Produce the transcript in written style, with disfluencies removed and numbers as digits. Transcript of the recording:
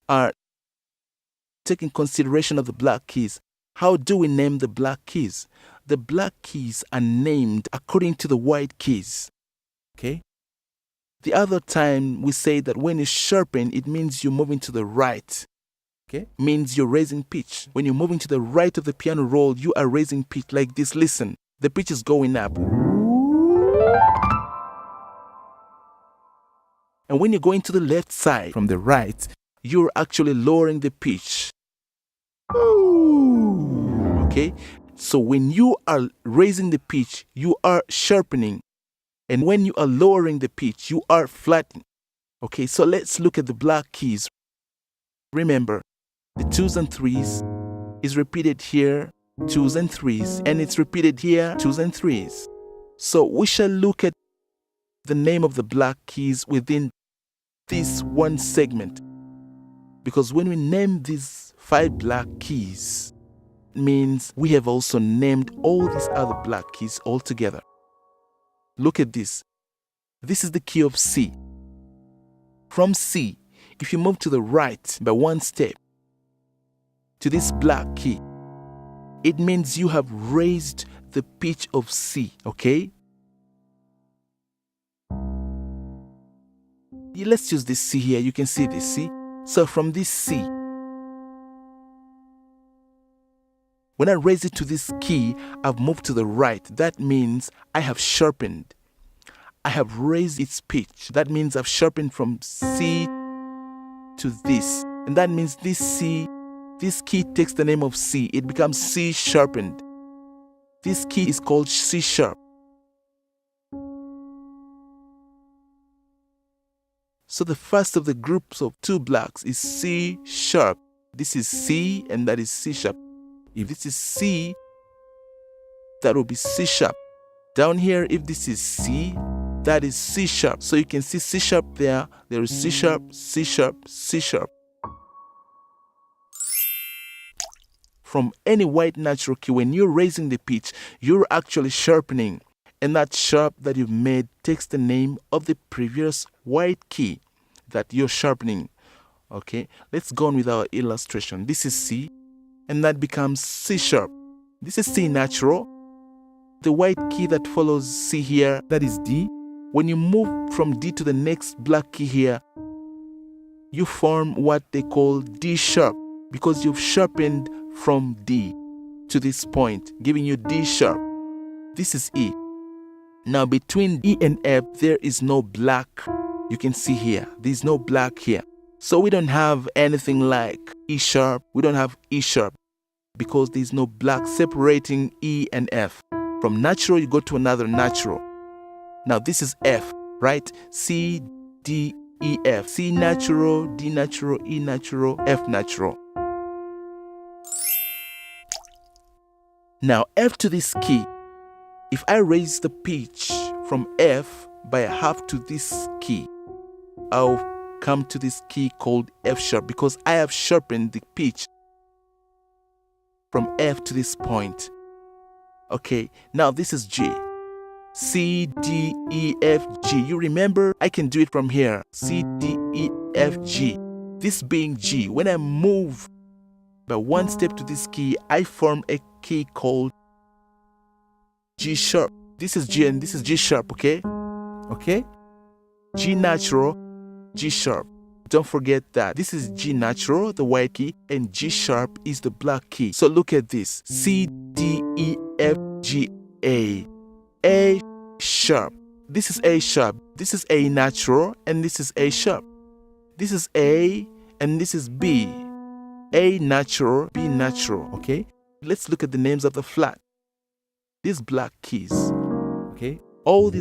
are taking consideration of the black keys. How do we name the black keys? The black keys are named according to the white keys. Okay? The other time we say that when you sharpen, it means you're moving to the right. Okay? Means you're raising pitch. When you're moving to the right of the piano roll, you are raising pitch like this. Listen, the pitch is going up. And when you're going to the left side from the right, you're actually lowering the pitch. Okay? So when you are raising the pitch, you are sharpening. And when you are lowering the pitch, you are flattening. Okay, so let's look at the black keys. Remember, the 2s and 3s is repeated here, 2s and 3s, and it's repeated here, 2s and 3s. So we shall look at the name of the black keys within this one segment. Because when we name these 5 black keys, it means we have also named all these other black keys all together. Look at this. This is the key of C. From C, if you move to the right by one step to this black key, it means you have raised the pitch of C, okay? Let's use this C here. You can see this, see? So from this C, when I raise it to this key, I've moved to the right. That means I have sharpened. I have raised its pitch. That means I've sharpened from C to this. And that means this C, this key takes the name of C. It becomes C sharpened. This key is called C sharp. So the first of the groups of 2 blacks is C sharp. This is C and that is C sharp. If this is C, that will be C sharp. Down here, if this is C, that is C sharp. So you can see C sharp there. There is C sharp, C sharp, C sharp. From any white natural key, when you're raising the pitch, you're actually sharpening. And that sharp that you've made takes the name of the previous white key that you're sharpening. Okay, let's go on with our illustration. This is C, and that becomes C sharp. This is C natural. The white key that follows C here, that is D. When you move from D to the next black key here, you form what they call D sharp, because you've sharpened from D to this point, giving you D sharp. This is E. Now between E and F, there is no black. You can see here, there's no black here. So we don't have anything like E sharp. We don't have E sharp because there's no black separating E and F. From natural, you go to another natural. Now this is F, right? C, D, E, F. C natural, D natural, E natural, F natural. Now F to this key. If I raise the pitch from F by a half to this key, I'll come to this key called F sharp because I have sharpened the pitch from F to this point. Okay, now this is G. C, D, E, F, G. You remember, I can do it from here. C, D, E, F, G. This being G. When I move by one step to this key, I form a key called G sharp. This is G and this is G sharp, okay? Okay? G natural, G sharp. Don't forget that. This is G natural, the white key, and G sharp is the black key. So look at this. C, D, E, F, G, A. A sharp. This is A sharp. This is A natural, and this is A sharp. This is A, and this is B. A natural, B natural, okay? Let's look at the names of the flat. These black keys, okay? All these